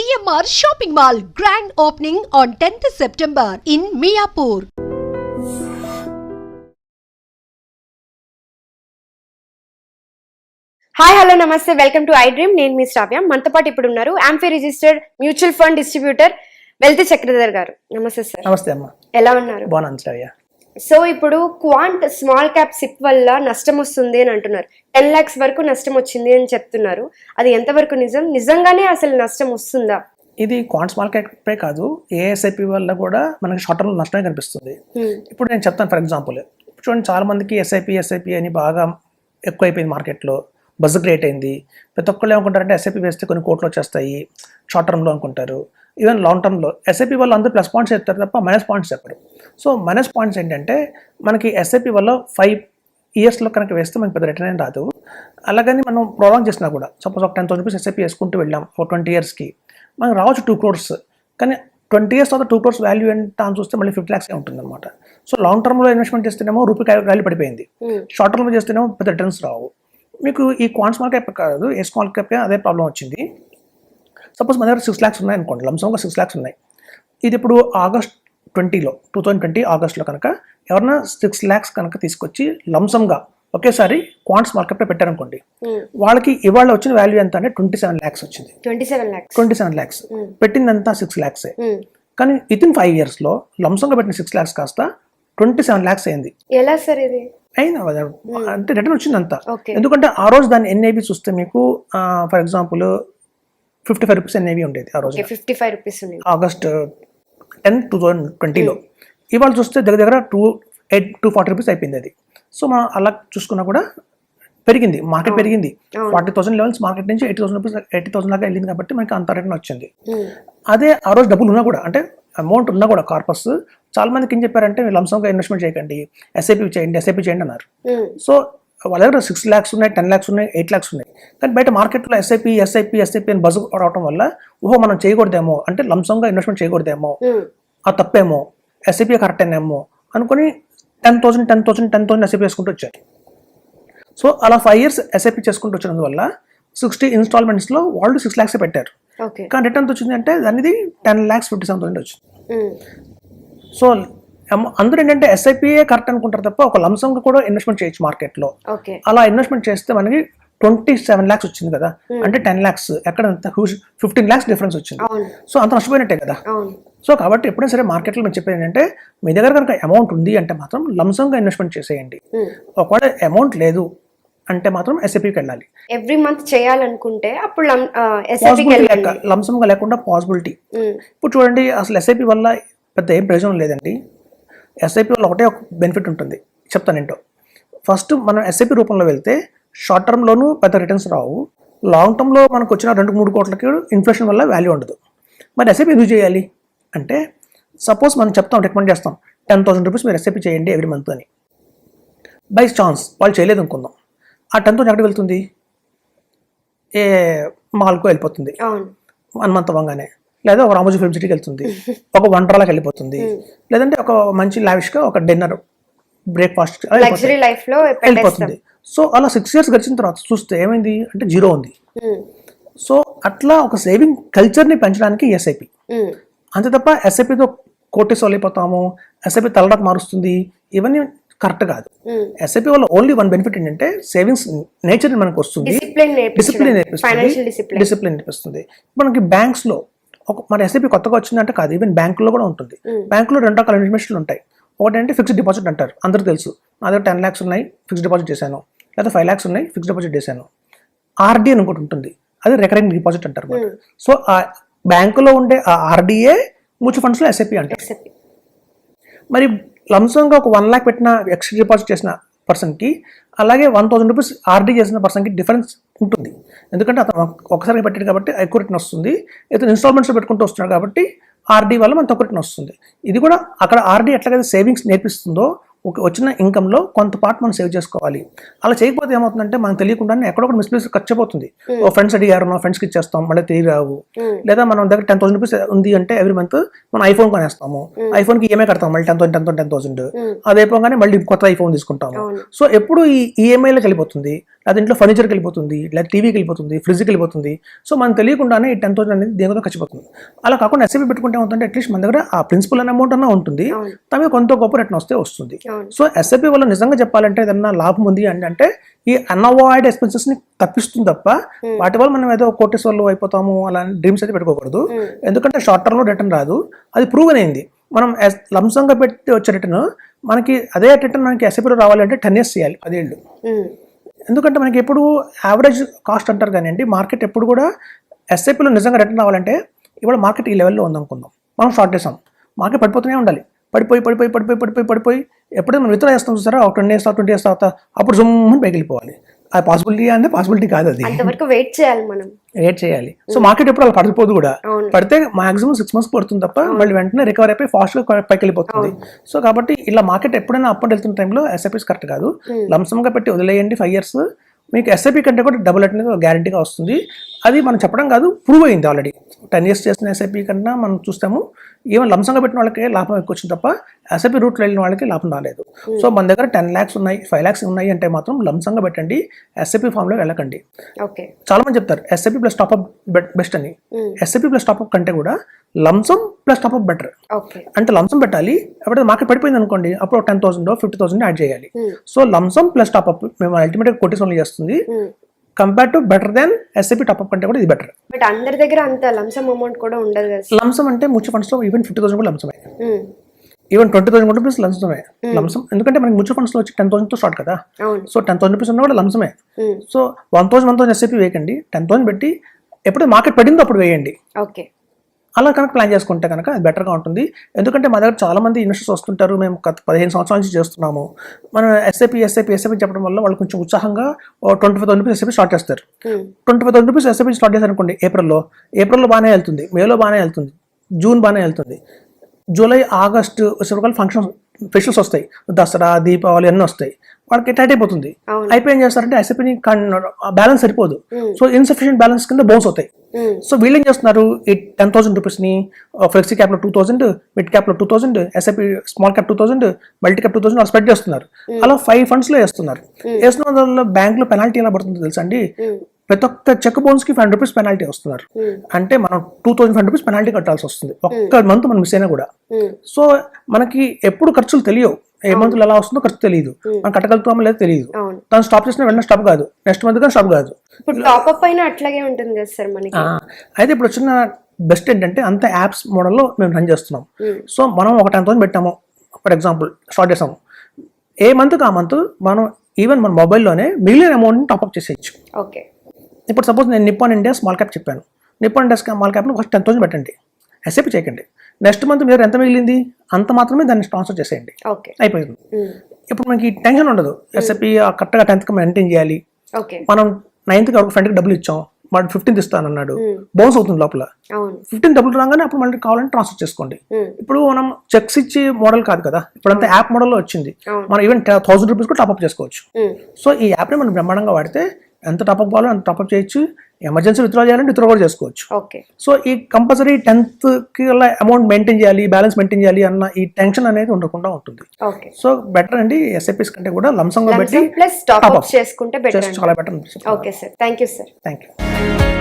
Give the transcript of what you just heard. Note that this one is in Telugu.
GMR Shopping Mall grand opening on 10th September in Miapur. Hi hello నమస్తే వెల్కమ్ టు ఐ డ్రీమ్. నేను మీ శ్రావ్య. మనతో పాటు ఇప్పుడు ఉన్నారు amphi registered mutual fund distributor wealth Chakradhar గారు. నమస్తే సార్. నమస్తే అమ్మా. ఎలా ఉన్నారు? బాగున్నాను శ్రావ్య. సో ఇప్పుడు క్వాంట్ స్మాల్ క్యాప్ సిప్ వల్ల నష్టం వస్తుంది అని అంటున్నారు. 10 lakhs వరకు నష్టం వచ్చింది అని చెప్తున్నారు. అది ఎంతవరకు నిజం? నిజంగానే అసలు నష్టం వస్తుందా? ఇది క్వాంట్ స్మాల్ క్యాపే కాదు, ఏఎస్ఐపి వల్ల కూడా మనకి షార్ట్ టర్మ్ నష్టమే కనిపిస్తుంది. ఇప్పుడు నేను చెప్తాను. ఫర్ ఎగ్జాంపుల్, చూడండి, చాలా మందికి ఎస్ఐపి అని బాగా ఎక్కువైపోయింది మార్కెట్లో, బజ్ క్రియేట్ అయింది. ప్రతి ఒక్కళ్ళు ఏమనుకుంటారంటే ఎస్ఐపి వేస్తే కొన్ని కోట్లు వచ్చేస్తాయి షార్ట్ టర్మ్లో అనుకుంటారు. ఈవెన్ లాంగ్ టర్మ్లో ఎస్ఐపి వల్ల అందరూ ప్లస్ పాయింట్స్ చెప్తారు తప్ప మైనస్ పాయింట్స్ చెప్పరు. సో మైనస్ పాయింట్స్ ఏంటంటే, మనకి ఎస్ఐపి వల్ల 5 yearsలో కనుక వేస్తే మనకి పెద్ద రిటర్న్ ఏం రాదు. అలాగని మనం ప్రొలాంగ్ చేసినా కూడా, సపోజ్ ఒక 10,000 రూపీస్ ఎస్ఐపి వేసుకుంటూ వెళ్ళాం ఒక 20 yearsకి, మనకు రావచ్చు 2 crores. కానీ 20 years తర్వాత 2 crores వాల్యూ ఎంత అని చూస్తే మళ్ళీ 50 lakhs ఉంటుంది అనమాట. సో లాంగ్ టర్మ్లో ఇన్వెస్ట్మెంట్ చేస్తేనేమో రూపీ వాల్యూ పడిపోయింది, షార్ట్ టర్మ్లో చేస్తేనేమో పెద్ద రిటర్న్స్ రావు. మీకు ఈ క్వాంట్ స్మాల్ క్యాప్ కాదు, ఏ స్మాల్ క్యాప్ అదే ప్రాబ్లం వచ్చింది. సపోజ్ మన దగ్గర 6 lakhs ఉన్నాయి అనుకోండి, లంసంగా 6 lakhs ఉన్నాయి. ఇది ఇప్పుడు August 2020 ఆగస్ట్లో కనుక ఎవరన్నా 6 lakhs కనుక తీసుకొచ్చి లంసంగా ఒకేసారి క్వాంట్ స్మాల్ క్యాప్ పెట్టారనుకోండి, వాళ్ళకి ఇవాళ వచ్చిన వాల్యూ ఎంత అంటే 27 lakhs వచ్చింది. 27 lakhs పెట్టిందంతా 6 lakhs. కానీ వితిన్ 5 yearsలో లంసంగా పెట్టిన 6 lakhs కాస్త 27 lakhs అయింది. ఎలా సార్ ఇది అయినా అంటే రిటర్న్ వచ్చింది అంతా. ఎందుకంటే ఆ రోజు దాని ఎన్ఏవి చూస్తే మీకు ఫర్ ఎగ్జాంపుల్ 55 రూపీస్ ఎన్ఏవి ఉండేది ఆ రోజు, 55 రూపీస్ August 10, 2020లో. ఇవాళ చూస్తే దగ్గర 240 రూపీస్ అయిపోయింది అది. సో మనం అలా చూసుకున్నా కూడా పెరిగింది, మార్కెట్ పెరిగింది. 40,000 లెవెల్స్ మార్కెట్ నుంచి 80,000 దాకా వెళ్ళింది కాబట్టి మనకి అంత రిటర్న్ వచ్చింది. అదే ఆ రోజు డబ్బులు ఉన్నా కూడా, అంటే అమౌంట్ ఉన్నా కూడా కార్పస్ చాలా మందికి ఏం చెప్పారంటే, లంసంగా ఇన్వెస్ట్మెంట్ చేయకండి, ఎస్ఐపి చేయండి అన్నారు. సో వాళ్ళ దగ్గర 6 lakhs ఉన్నాయి, 10 lakhs ఉన్నాయి, 8 lakhs ఉన్నాయి. కానీ బయట మార్కెట్లో ఎస్ఐపి అని బజ్ రావడం వల్ల మనం చేయకూడదేమో, అంటే లంసంగా ఇన్వెస్ట్మెంట్ చేయకూడదేమో, ఆ తప్పేమో, ఎస్ఐపి కరెక్ట్ అయినేమో అనుకుని 10,000 ఎస్ఐపి చేసుకుంటూ వచ్చారు. సో అలా 5 years ఎస్ఐపి చేసుకుంటూ వచ్చినందువల్ల 60 installmentsలో వాళ్ళు 6 lakhs పెట్టారు. కానీ రిటర్న్ వచ్చింది అంటే దానిది 10,57,000 వచ్చింది. సో అందరూ ఏంటంటే ఎస్ఐపిఏ కరెక్ట్ అనుకుంటారు తప్ప ఒక లంసంగా కూడా ఇన్వెస్ట్మెంట్ చేయొచ్చు మార్కెట్లో. అలా ఇన్వెస్ట్మెంట్ చేస్తే మనకి 27 lakhs వచ్చింది కదా, అంటే 10 lakhs ఎక్కడ 15 lakhs డిఫరెన్స్ వచ్చింది. సో అంత నష్టపోయినట్టే కదా. సో కాబట్టి ఎప్పుడైనా సరే మార్కెట్లో మేము చెప్పేది ఏంటంటే, మీ దగ్గర కనుక అమౌంట్ ఉంది అంటే మాత్రం లంసంగా ఇన్వెస్ట్మెంట్ చేసేయండి. ఒకవేళ అమౌంట్ లేదు అంటే మాత్రం ఎస్ఐపికి వెళ్ళాలి. ఎవ్రీ మంత్ చేయాలనుకుంటే అప్పుడు లంసంగా లేకుండా పాసిబిలిటీ. ఇప్పుడు చూడండి, అసలు ఎస్ఐపి వల్ల పెద్ద ఏం ప్రయోజనం లేదండి. ఎస్ఐపి వల్ల ఒకటే ఒక బెనిఫిట్ ఉంటుంది, చెప్తాను ఏంటో. ఫస్ట్ మనం ఎస్ఐపి రూపంలో వెళ్తే షార్ట్ టర్మ్లోనూ పెద్ద రిటర్న్స్ రావు, లాంగ్ టర్మ్లో మనకు వచ్చిన 2-3 కోట్లకి ఇన్ఫ్లేషన్ వల్ల వాల్యూ ఉండదు. మరి ఎస్ఐపి ఎందుకు చేయాలి అంటే, సపోజ్ మనం చెప్తాం, రికమెండ్ చేస్తాం 10,000 రూపీస్ మీరు ఎస్ఐపి చేయండి ఎవ్రీ మంత్ అని. బై ఛాన్స్ వాళ్ళు చేయలేదు అనుకుందాం, ఆ 10,000 ఎక్కడికి వెళ్తుంది? ఏ మాల్కో వెళ్ళిపోతుంది 1 month అవ్వగానే, లేదా ఒక రామోజీ ఫిల్మ్ సిటీకి వెళ్తుంది, ఒక వండర్లాకి వెళ్ళిపోతుంది, లేదంటే ఒక మంచి లావిష్గా ఒక డిన్నర్ బ్రేక్ఫాస్ట్ వెళ్ళిపోతుంది. సో అలా 6 years గడిచిన తర్వాత చూస్తే ఏమైంది అంటే 0 ఉంది. సో అట్లా ఒక సేవింగ్ కల్చర్ని పెంచడానికి ఎస్ఐపి, అంతే తప్ప ఎస్ఐపితో కోటేశ్వరం అయిపోతాము, ఎస్ఐపి తలరాకు మారుస్తుంది, ఇవన్నీ కరెక్ట్ కాదు. ఎస్ఐపి వల్ల ఓన్లీ వన్ బెనిఫిట్ ఏంటంటే సేవింగ్స్ నేచర్ మనకు వస్తుంది, డిసిప్లిన్ నేర్పిస్తుంది. మనకి బ్యాంక్స్లో మన ఎస్ఐపి కొత్తగా వచ్చిందంటే కాదు, ఈవెన్ బ్యాంకులో కూడా ఉంటుంది. బ్యాంకులో 2 రకాల ఇన్వెస్ట్మెంట్లు ఉంటాయి. ఒకటంటే ఫిక్స్డ్ డిపాజిట్ అంటారు, అందరూ తెలుసు. నా దగ్గర 10 lakhs ఉన్నాయి, ఫిక్స్డ్ డిపాజిట్ చేశాను, లేదా 5 lakhs ఉన్నాయి, ఫిక్స్డ్ డిపాజిట్ చేశాను. ఆర్డీ అని ఒకటి ఉంటుంది, అది రికరింగ్ డిపాజిట్ అంటారు. సో ఆ బ్యాంకులో ఉండే ఆ ఆర్డీఏ మ్యూచువల్ ఫండ్స్లో ఎస్ఐపి అంటారు. మరి లంసంగా ఒక 1 lakh పెట్టిన ఫిక్స్డ్ డిపాజిట్ చేసిన పర్సన్కి, అలాగే 1,000 రూపీస్ ఆర్డీ చేసిన పర్సన్కి డిఫరెన్స్ ఉంటుంది. ఎందుకంటే అతను ఒకసారి పెట్టాడు కాబట్టి ఎక్కువ రిటర్న్ వస్తుంది, ఇతను ఇన్స్టాల్మెంట్స్లో పెట్టుకుంటూ వస్తున్నాడు కాబట్టి ఆర్డీ వల్ల మనకు తక్కువ రిటర్న్ వస్తుంది. ఇది కూడా అక్కడ ఆర్డీ ఎట్లాగైతే సేవింగ్స్ నేర్పిస్తుందో, వచ్చిన ఇన్కమ్లో కొంత పార్ట్ మనం సేవ్ చేసుకోవాలి. అలా చేయకపోతే ఏమవుతుందంటే మనకు తెలియకుండానే ఎక్కడొకటి మిస్ప్లేస్ ఖర్చు అయిపోతుంది. ఓ ఫ్రెండ్స్ అడిగారు, మా ఫ్రెండ్స్కి ఇచ్చేస్తాం, మళ్ళీ తిరిగి రావు. లేదా మనం దగ్గర 10,000 రూపీస్ ఉంది అంటే ఎవ్రీ మంత్ మనం ఐఫోన్ కొనేస్తాము, ఐఫోన్కి ఈఎంఐ కడతాం, మళ్ళీ 10,000 అది అయిపోగానే మళ్ళీ కొత్త ఐఫోన్ తీసుకుంటాము. సో ఎప్పుడు ఈ ఈఎంఐలోకి వెళ్ళిపోతుంది, లేదా ఇంట్లో ఫర్నిచర్కి వెళ్ళిపోతుంది, లేదా టీవీకి వెళ్ళిపోతుంది, ఫ్రిడ్జ్కి వెళ్ళిపోతుంది. సో మనం తెలియకుండానే ఈ 10,000 అనేది దేనితో ఖర్చిపోతుంది. అలా కాకుండా ఎస్ఐపి పెట్టుకుంటే ఏమవుతుందంటే అట్లీస్ట్ మన దగ్గర ఆ ప్రిన్సిపల్ అనే అమౌంట్ అన్నా ఉంటుంది, తమ కొంత గొప్ప రిటర్న్ వస్తే వస్తుంది. సో ఎస్ఐపి వల్ల నిజంగా చెప్పాలంటే ఏదన్నా లాభం ఉంది అంటే ఈ అన్అవాయిడ్ ఎక్స్పెన్సెస్ ని తప్పిస్తుంది తప్ప వాటి వల్ల మనం ఏదో కోటేశ్వర్లు అయిపోతాము అలా డ్రీమ్స్ అయితే పెట్టుకోకూడదు. ఎందుకంటే షార్ట్ టర్మ్ లో రిటర్న్ రాదు, అది ప్రూవ్ అయింది. మనం లంసంగా పెట్టి వచ్చే రిటర్న్ మనకి అదే రిటర్న్ మనకి ఎస్ఐపిలో రావాలంటే 10 years చేయాలి, 10 ఏళ్ళు. ఎందుకంటే మనకి ఎప్పుడు యావరేజ్ కాస్ట్ అంటారు కానివ్వండి, మార్కెట్ ఎప్పుడు కూడా ఎస్ఐపిలో నిజంగా రిటర్న్ రావాలంటే ఇవాళ మార్కెట్ ఈ లెవెల్లో ఉందనుకుందాం, మనం షార్ట్ చేసాం, మార్కెట్ పడిపోతూనే ఉండాలి, పడిపోయి ఎప్పుడైతే మనం విత్డ్రా చేస్తాం చూసారా, ఒక 10 years 20 years తర్వాత అప్పుడు జుమ్మని పైకి వెళ్ళిపోవాలి. ఆ పాసిబిలిటీ అంటే పాసిబిలిటీ కాదు, అది అంతవరకు వెయిట్ చేయాలి మనం, వెయిట్ చేయాలి. సో మార్కెట్ ఎప్పుడు అలా పడిపోదు కూడా, పడితే మాక్సిమం 6 months పడుతుంది తప్ప మళ్ళీ వెంటనే రికవర్ అయిపోయి ఫాస్ట్ గా పైకి వెళ్ళిపోతుంది. సో కాబట్టి ఇలా మార్కెట్ ఎప్పుడైనా అప్ అండ్ వెళ్తున్న టైంలో ఎస్ఐపీస్ కరెక్ట్ కాదు. లంసమ్ గా పెట్టి వదిలేయండి 5 years, మీకు ఎస్ఐపి కంటే కూడా డబుల్ అనేది గ్యారంటీగా వస్తుంది. అది మనం చెప్పడం కాదు, ప్రూవ్ అయింది ఆల్రెడీ. 10 years చేసిన ఎస్ఐపి కన్నా మనం చూస్తాము ఈవెన్ లంసంగా పెట్టిన వాళ్ళకి లాభం ఎక్కువ వచ్చింది తప్ప ఎస్ఐపి రూట్లో వెళ్ళిన వాళ్ళకి లాభం రాలేదు. సో మన దగ్గర 10 lakhs ఉన్నాయి, 5 lakhs ఉన్నాయి అంటే మాత్రం లంసంగా పెట్టండి, ఎస్ఐపి ఫామ్ లో వెళ్ళకండి. చాలా మంది చెప్తారు ఎస్ఐపి ప్లస్ టాప్అప్ బెస్ట్ అని. ఎస్ఐపి ప్లస్ టాప్అప్ కంటే కూడా లంసమ్ ప్లస్ టాప్అప్ బెటర్. అంటే లంసమ్ పెట్టాలి, ఎప్పుడైతే మార్కెట్ పడిపోయింది అనుకోండి అప్పుడు 10,000 50,000 యాడ్ చేయాలి. సో లంసమ్ ప్లస్ టాప్అప్ మేము అల్టిమేట్ గా కొట్టేసి చేస్తుంది. Compare to better than SIP top up కంటే కూడా ఇది బెటర్. బట్ అందరి దగ్గర అంత లంసమ్ అమౌంట్ కూడా ఉండదు కదా. లంసమ్ అంటే మ్యూచువల్ ఫండ్స్ లో ఈవెన్ 50,000 కూడా లంసమే, ఈవెన్ 20,000 కూడా ప్లస్ లంసమే. లంసమ్ ఎందుకంటే మనకి మ్యూచువల్ ఫండ్స్ లో వచ్చి 10,000 తో స్టార్ట్ కదా. సో 10,000 రూపీస్ ఉన్నా కూడా లంసమే. సో 1,000 ఎస్ఐపి వేయకండి, 10,000 పెట్టి ఎప్పుడు మార్కెట్ పడిందో అప్పుడు వేయండి. అలా కనుక ప్లాన్ చేసుకుంటే కనుక అది బెటర్గా ఉంటుంది. ఎందుకంటే మా దగ్గర చాలా మంది ఇన్వెస్టర్స్ వస్తుంటారు, మేము 15 సంవత్సరాల నుంచి చేస్తున్నాము, మనం ఎస్ఐపి చెప్పడం వల్ల వాళ్ళు కొంచెం ఉత్సాహంగా 25,000 రూపీస్ ఎస్ఐపి స్టార్ట్ చేస్తారు. 25,000 రూపీస్ ఎస్ఐపి స్టార్ట్ చేశారు అనుకోండి, ఏప్రిల్లో బాగానే వెళ్తుంది, మేలో బాగానే వెళ్తుంది, జూన్ బాగానే వెళ్తుంది, జూలై ఆగస్టు వచ్చేసరికి ఫంక్షన్స్ ఫెస్టివల్స్ వస్తాయి, దసరా దీపావళి అన్నీ వస్తాయి, వాళ్ళకి టైట్ అయిపోతుంది. అయిపోయి ఏం చేస్తారంటే ఎస్ఐపిని బ్యాలెన్స్ సరిపోదు, సో ఇన్సఫిషియెంట్ బ్యాలెన్స్ కింద బౌన్స్ అవుతాయి. సో వీళ్ళు ఏం చేస్తున్నారు, ఈ 10,000 రూపీస్ని ఫ్లెక్సీ క్యాప్ లో 2,000, మిడ్ క్యాప్ లో 2,000, SIP small cap 2,000, multi cap 2,000 అలా స్ప్రెడ్ చేస్తున్నారు. అలా 5 funds లో వేస్తున్నారు. వేస్తున్న దానిలో బ్యాంక్ లో పెనాల్టీ ఎలా పడుతుందో తెలుసా అండి, ప్రతి ఒక్క చెక్ బౌన్స్ కి 500 రూపీస్ పెనాల్టీ వస్తున్నారు. అంటే మనం 2,500 రూపీస్ పెనాల్టీ కట్టాల్సి వస్తుంది ఒక్క మంత్ మనం మిస్ అయినా కూడా. సో మనకి ఎప్పుడు ఖర్చులు తెలియవు, ఏ మంత్ ఎలా వస్తుందో ఖర్చు తెలియదు, మనం కట్టగలుగుతామో లేదో తెలియదు. తను స్టాప్ చేసిన వెంటనే స్టాప్ కాదు, నెక్స్ట్ మంత్ కానీ స్టాప్ కాదు. అయితే ఇప్పుడు వచ్చిన బెస్ట్ ఏంటంటే అంత యాప్స్ మోడల్లో మేము రన్ చేస్తున్నాం. సో మనం ఒక 10,000 పెట్టాము ఫర్ ఎగ్జాంపుల్, స్టార్ట్ చేసాము, ఏ మంత్కి ఆ మంత్ మనం ఈవెన్ మన మొబైల్లోనే మిగిలిన అమౌంట్ని టాప్అప్ చేసేయచ్చు. ఇప్పుడు సపోజ్ నేను నిప్పాన్ ఇండియా స్మాల్ క్యాప్ చెప్పాను, నిప్పాన్ ఇండియా స్మాల్ క్యాప్లో ఫస్ట్ 10,000 పెట్టండి, ఎస్ఐపి చేయకండి. నెక్స్ట్ మంత్ మీరు ఎంత మిగిలింది అంత మాత్రమే దాన్ని ట్రాన్స్ఫర్ చేసేయండి, అయిపోయింది. ఇప్పుడు మనకి టెన్షన్ ఉండదు, ఎస్ఐపి కరెక్ట్గా 10th మెయింటైన్ చేయాలి. మనం 9th ఒక ఫ్రెండ్కి డబ్బులు ఇచ్చాం, వాడు 15th ఇస్తానన్నాడు, బౌన్స్ అవుతుంది లోపల. 15 డబ్బులు రాగానే అప్పుడు మళ్ళీ కావాలంటే ట్రాన్స్ఫర్ చేసుకోండి. ఇప్పుడు మనం చెక్స్ ఇచ్చి మోడల్ కాదు కదా, ఇప్పుడంతా యాప్ మోడల్లో వచ్చింది, మనం ఈవెన్ 1,000 రూపీస్ కూడా టాప్అప్ చేసుకోవచ్చు. సో ఈ యాప్ని మనం బ్రహ్మాండంగా వాడితే ఎంత టాప్అప్ కావాలో అంత టాప్అప్ చేయొచ్చు, ఎమర్జెన్సీ విత్డ్రా చేయాలంటే విత్డ్రా కూడా చేసుకోవచ్చు. సో ఈ కంపల్సరీ 10th కి అమౌంట్ మెయింటైన్ చేయాలి, బ్యాలెన్స్ మెయింటైన్ చేయాలి అన్న ఈ టెన్షన్ అనేది ఉండకుండా ఉంటుంది. సో బెటర్ అండి ఎస్ఐపిస్ కంటే కూడా లంసంగా పెట్టి ప్లస్ టాప్అప్ చేసుకుంటే చాలా better. Okay sir, thank you sir. Thank you.